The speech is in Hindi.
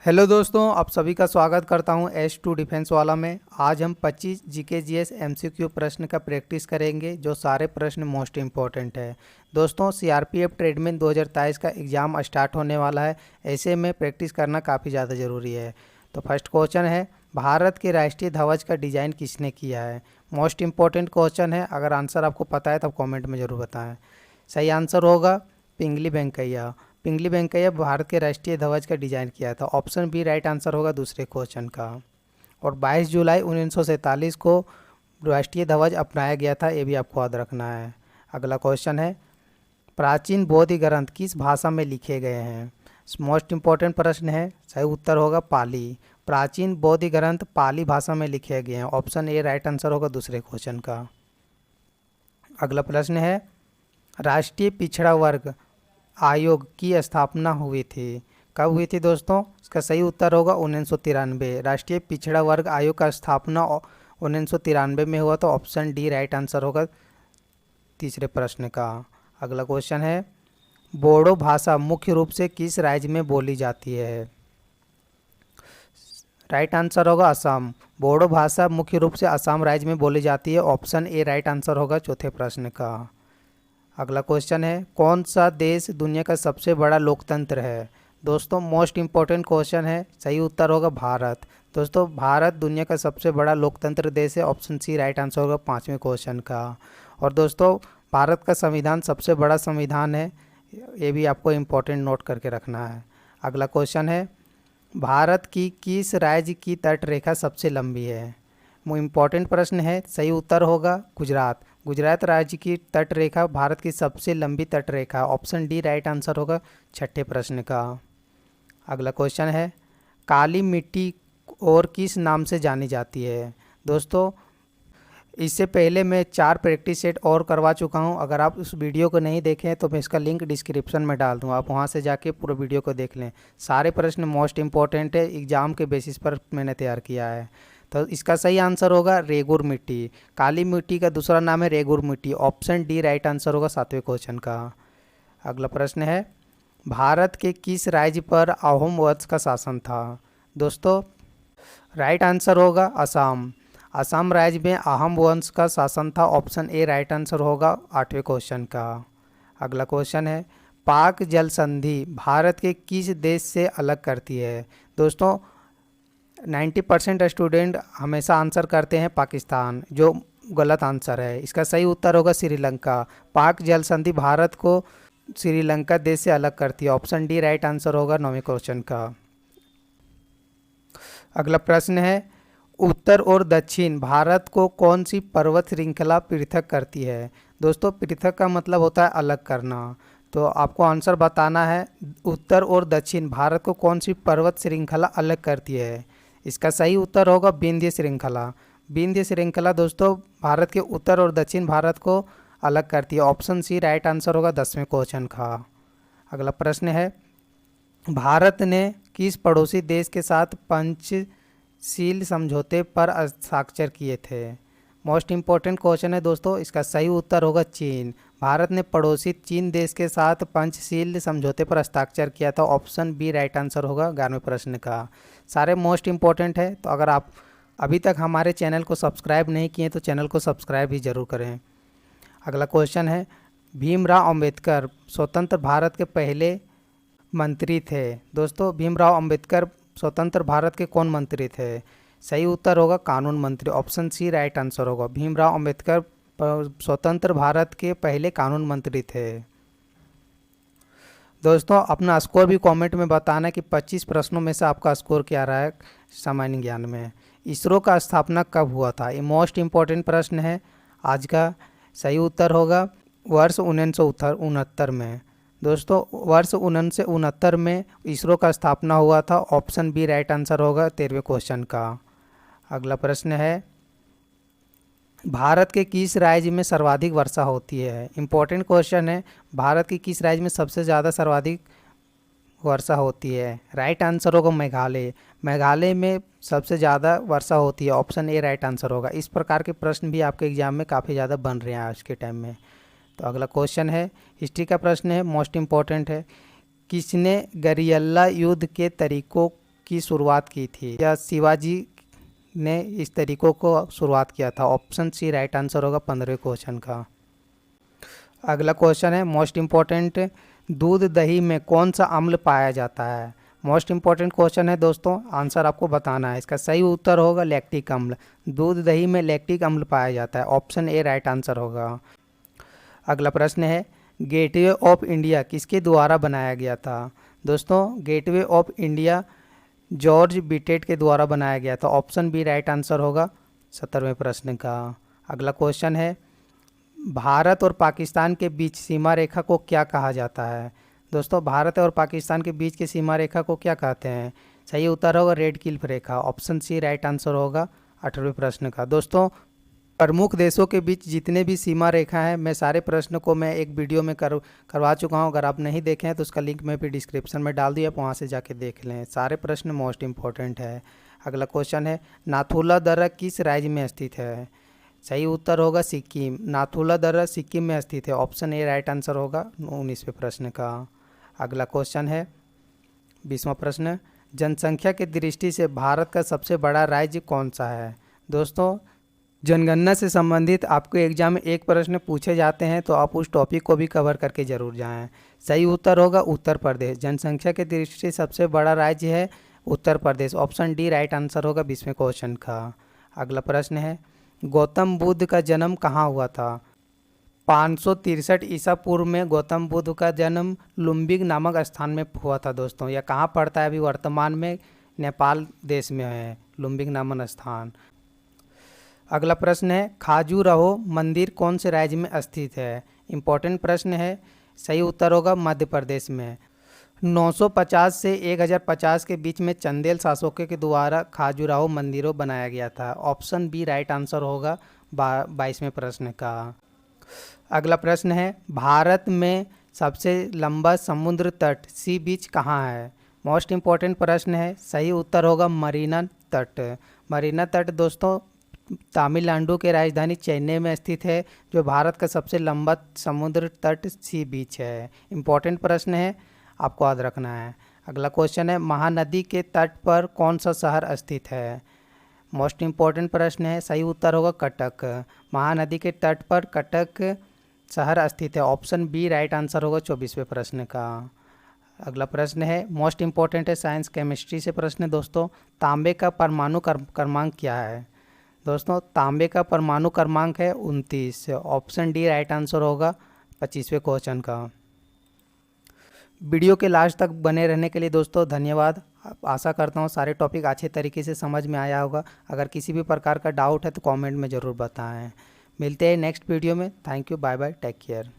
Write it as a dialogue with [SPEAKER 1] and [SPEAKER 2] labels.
[SPEAKER 1] हेलो दोस्तों, आप सभी का स्वागत करता हूं H2 डिफेंस वाला में। आज हम 25 जीके जीएस एमसीक्यू प्रश्न का प्रैक्टिस करेंगे, जो सारे प्रश्न मोस्ट इम्पॉर्टेंट है। दोस्तों, सीआरपीएफ ट्रेडमैन 2023 का एग्ज़ाम स्टार्ट होने वाला है, ऐसे में प्रैक्टिस करना काफ़ी ज़्यादा ज़रूरी है। तो फर्स्ट क्वेश्चन है, भारत के राष्ट्रीय ध्वज का डिज़ाइन किसने किया है? मोस्ट इम्पॉर्टेंट क्वेश्चन है। अगर आंसर आपको पता है तो कॉमेंट में ज़रूर बताएँ। सही आंसर होगा पिंगली वेंकैया। पिंगली वेंकैया भारत के राष्ट्रीय ध्वज का डिज़ाइन किया था। ऑप्शन बी राइट आंसर होगा दूसरे क्वेश्चन का। और 22 जुलाई 1947 को राष्ट्रीय ध्वज अपनाया गया था, ये भी आपको याद रखना है। अगला क्वेश्चन है, प्राचीन बौद्ध ग्रंथ किस भाषा में लिखे गए हैं? मोस्ट इम्पॉर्टेंट प्रश्न है। सही उत्तर होगा पाली। प्राचीन बौद्ध ग्रंथ पाली भाषा में लिखे गए हैं। ऑप्शन ए राइट आंसर होगा दूसरे क्वेश्चन का। अगला प्रश्न है, राष्ट्रीय पिछड़ा वर्ग आयोग की स्थापना हुई थी? कब हुई थी दोस्तों? इसका सही उत्तर होगा 1993। राष्ट्रीय पिछड़ा वर्ग आयोग का स्थापना 1993 में हुआ, तो ऑप्शन डी राइट आंसर होगा तीसरे प्रश्न का। अगला क्वेश्चन है, बोडो भाषा मुख्य रूप से किस राज्य में बोली जाती है? राइट आंसर होगा असम। बोडो भाषा मुख्य रूप से असम राज्य में बोली जाती है। ऑप्शन ए राइट आंसर होगा चौथे प्रश्न का। अगला क्वेश्चन है, कौन सा देश दुनिया का सबसे बड़ा लोकतंत्र है? दोस्तों, मोस्ट इम्पॉर्टेंट क्वेश्चन है। सही उत्तर होगा भारत। दोस्तों, भारत दुनिया का सबसे बड़ा लोकतंत्र देश है। ऑप्शन सी राइट आंसर होगा पाँचवें क्वेश्चन का। और दोस्तों, भारत का संविधान सबसे बड़ा संविधान है, ये भी आपको इम्पोर्टेंट नोट करके रखना है। अगला क्वेश्चन है, भारत की किस राज्य की तटरेखा सबसे लंबी है? वो इम्पॉर्टेंट प्रश्न है। सही उत्तर होगा गुजरात। गुजरात राज्य की तटरेखा भारत की सबसे लंबी तटरेखा। ऑप्शन डी राइट आंसर होगा छठे प्रश्न का। अगला क्वेश्चन है, काली मिट्टी और किस नाम से जानी जाती है? दोस्तों, इससे पहले मैं 4 प्रैक्टिस सेट और करवा चुका हूं। अगर आप उस वीडियो को नहीं देखें तो मैं इसका लिंक डिस्क्रिप्शन में डाल दूं, आप वहां से जाके पूरा वीडियो को देख लें। सारे प्रश्न मोस्ट इंपॉर्टेंट है, एग्जाम के बेसिस पर मैंने तैयार किया है। तो इसका सही आंसर होगा रेगुर मिट्टी। काली मिट्टी का दूसरा नाम है रेगुर मिट्टी। ऑप्शन डी राइट आंसर होगा सातवें क्वेश्चन का। अगला प्रश्न है, भारत के किस राज्य पर अहोम वंश का शासन था? दोस्तों, राइट आंसर होगा असम। असम राज्य में अहोम वंश का शासन था। ऑप्शन ए राइट आंसर होगा आठवें क्वेश्चन का। अगला क्वेश्चन है, पाक जल संधि भारत के किस देश से अलग करती है? दोस्तों, 90% स्टूडेंट हमेशा आंसर करते हैं पाकिस्तान, जो गलत आंसर है। इसका सही उत्तर होगा श्रीलंका। पाक जल संधि भारत को श्रीलंका देश से अलग करती है। ऑप्शन डी राइट आंसर होगा 9वें क्वेश्चन का। अगला प्रश्न है, उत्तर और दक्षिण भारत को कौन सी पर्वत श्रृंखला पृथक करती है? दोस्तों, पृथक का मतलब होता है अलग करना, तो आपको आंसर बताना है उत्तर और दक्षिण भारत को कौन सी पर्वत श्रृंखला अलग करती है। इसका सही उत्तर होगा विंध्य श्रृंखला। विंध्य श्रृंखला दोस्तों भारत के उत्तर और दक्षिण भारत को अलग करती है। ऑप्शन सी राइट आंसर होगा 10वें क्वेश्चन का। अगला प्रश्न है, भारत ने किस पड़ोसी देश के साथ पंचशील समझौते पर हस्ताक्षर किए थे? मोस्ट इम्पॉर्टेंट क्वेश्चन है दोस्तों। इसका सही उत्तर होगा चीन। भारत ने पड़ोसी चीन देश के साथ पंचशील समझौते पर हस्ताक्षर किया था। ऑप्शन बी राइट आंसर होगा 11वें प्रश्न का। सारे मोस्ट इम्पॉर्टेंट है, तो अगर आप अभी तक हमारे चैनल को सब्सक्राइब नहीं किए तो चैनल को सब्सक्राइब भी जरूर करें। अगला क्वेश्चन है, भीमराव अंबेडकर स्वतंत्र भारत के पहले मंत्री थे? दोस्तों, भीमराव अंबेडकर स्वतंत्र भारत के कौन मंत्री थे? सही उत्तर होगा कानून मंत्री। ऑप्शन सी राइट आंसर होगा। भीमराव अंबेडकर स्वतंत्र भारत के पहले कानून मंत्री थे। दोस्तों, अपना स्कोर भी कमेंट में बताना कि 25 प्रश्नों में से आपका स्कोर क्या रहा है सामान्य ज्ञान में। इसरो का स्थापना कब हुआ था? ये मोस्ट इम्पॉर्टेंट प्रश्न है आज का। सही उत्तर होगा वर्ष 1969 में। दोस्तों, वर्ष 1969 में इसरो का स्थापना हुआ था। ऑप्शन बी राइट आंसर होगा 13वें क्वेश्चन का। अगला प्रश्न है, भारत के किस राज्य में सर्वाधिक वर्षा होती है? इंपॉर्टेंट क्वेश्चन है। भारत की किस राज्य में सबसे ज़्यादा सर्वाधिक वर्षा होती है? राइट आंसर होगा मेघालय। मेघालय में सबसे ज़्यादा वर्षा होती है। ऑप्शन ए राइट आंसर होगा। इस प्रकार के प्रश्न भी आपके एग्जाम में काफ़ी ज़्यादा बन रहे हैं आज के टाइम में। तो अगला क्वेश्चन है, हिस्ट्री का प्रश्न है, मोस्ट इम्पॉर्टेंट है। किसने गरिल्ला युद्ध के तरीकों की शुरुआत की थी? या शिवाजी ने इस तरीकों को शुरुआत किया था? ऑप्शन सी राइट आंसर होगा 15वें क्वेश्चन का। अगला क्वेश्चन है मोस्ट इम्पॉर्टेंट, दूध दही में कौन सा अम्ल पाया जाता है? मोस्ट इम्पॉर्टेंट क्वेश्चन है दोस्तों, आंसर आपको बताना है। इसका सही उत्तर होगा लैक्टिक अम्ल। दूध दही में लैक्टिक अम्ल पाया जाता है, ऑप्शन ए राइट आंसर होगा। अगला प्रश्न है गेटवे ऑफ इंडिया किसके द्वारा बनाया गया था? दोस्तों गेटवे ऑफ इंडिया जॉर्ज बिटेट के द्वारा बनाया गया था, ऑप्शन बी राइट आंसर होगा 17वें प्रश्न का। अगला क्वेश्चन है भारत और पाकिस्तान के बीच सीमा रेखा को क्या कहा जाता है? दोस्तों भारत और पाकिस्तान के बीच की सीमा रेखा को क्या कहते हैं? सही उत्तर होगा रेड क्लिफ रेखा, ऑप्शन सी राइट आंसर होगा 18वें प्रश्न का। दोस्तों प्रमुख देशों के बीच जितने भी सीमा रेखा हैं, मैं सारे प्रश्न को मैं एक वीडियो में करवा चुका हूं। अगर आप नहीं देखे हैं तो उसका लिंक मैं भी डिस्क्रिप्शन में डाल दिया, आप वहाँ से जाके देख लें। सारे प्रश्न मोस्ट इम्पॉर्टेंट है। अगला क्वेश्चन है नाथुला दर्रा किस राज्य में स्थित है? सही उत्तर होगा सिक्किम। नाथुला दर्रा सिक्किम में स्थित है, ऑप्शन ए राइट आंसर होगा 19वें प्रश्न का। अगला क्वेश्चन है 20वां प्रश्न, जनसंख्या की दृष्टि से भारत का सबसे बड़ा राज्य कौन सा है? दोस्तों जनगणना से संबंधित आपको एग्जाम में एक प्रश्न पूछे जाते हैं, तो आप उस टॉपिक को भी कवर करके जरूर जाएं। सही उत्तर होगा उत्तर प्रदेश। जनसंख्या की दृष्टि से सबसे बड़ा राज्य है Uttar Pradesh, option D right answer होगा 20वें क्वेश्चन का। अगला प्रश्न है गौतम बुद्ध का जन्म कहाँ हुआ था? 563 ईसा पूर्व में गौतम बुद्ध का जन्म लुम्बिक नामक स्थान में हुआ था दोस्तों। यह कहाँ पड़ता है? अभी वर्तमान में नेपाल देश में है लुम्बिक नामक स्थान। अगला प्रश्न है खाजुराहो मंदिर कौन से राज्य में स्थित है? इंपॉर्टेंट प्रश्न है। सही उत्तर होगा मध्य प्रदेश में। 950 से 1050 के बीच में चंदेल शासकों के द्वारा खाजुराहो मंदिरों बनाया गया था, ऑप्शन बी राइट आंसर होगा 22वें प्रश्न का। अगला प्रश्न है भारत में सबसे लंबा समुद्र तट सी बीच कहाँ है? मोस्ट इम्पॉर्टेंट प्रश्न है। सही उत्तर होगा मरीना तट। मरीना तट दोस्तों तमिलनाडु के राजधानी चेन्नई में स्थित है, जो भारत का सबसे लंबा समुद्र तट सी बीच है। इम्पॉर्टेंट प्रश्न है, आपको याद रखना है। अगला क्वेश्चन है महानदी के तट पर कौन सा शहर स्थित है? मोस्ट इम्पॉर्टेंट प्रश्न है। सही उत्तर होगा कटक। महानदी के तट पर कटक शहर स्थित है, ऑप्शन बी राइट आंसर होगा 24वें प्रश्न का। अगला प्रश्न है मोस्ट इम्पॉर्टेंट है, साइंस केमिस्ट्री से प्रश्न दोस्तों, तांबे का परमाणु क्रमांक क्या है? दोस्तों तांबे का परमाणु क्रमांक है 29, ऑप्शन डी राइट आंसर होगा 25वें क्वेश्चन का। वीडियो के लास्ट तक बने रहने के लिए दोस्तों धन्यवाद। आशा करता हूँ सारे टॉपिक अच्छे तरीके से समझ में आया होगा। अगर किसी भी प्रकार का डाउट है तो कमेंट में ज़रूर बताएं। मिलते हैं नेक्स्ट वीडियो में। Thank you, bye bye, take care.